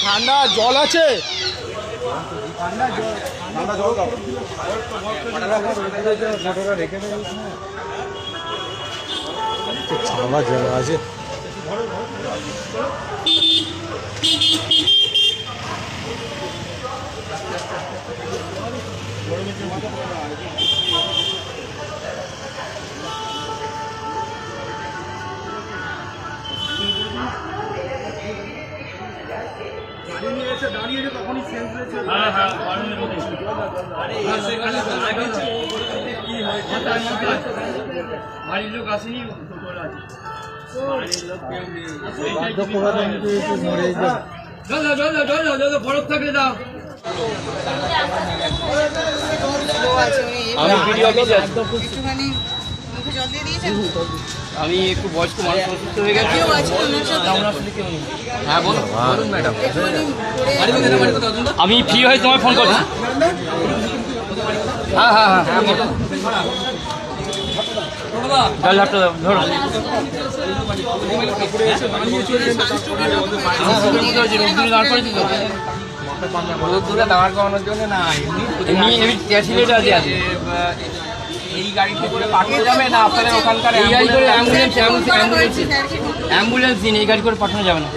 ঠান্ডা জল আছে, ছাড়া জায়গা আছে। বাড়ির লোক আসেনি, বরফ থাকলে দাও। আমি একটু বয়স্ক মানুষ অসুস্থ হয়ে গেছি। হ্যাঁ বলুন ম্যাডাম। আমি ফ্রি হয়ে তোমায় ফোন করছি। হ্যাঁ হ্যাঁ হ্যাঁ হ্যাঁ বলুন। ধরো দাঁড় করানোর জন্য না, এমনি ক্যাশিলেট আছে। এই গাড়িতে করে পাঠিয়ে যাবে না আপনাদের ওখানকার? এই গাড়ি করে অ্যাম্বুলেন্স দিন, এই গাড়ি করে পাঠানো যাবে না।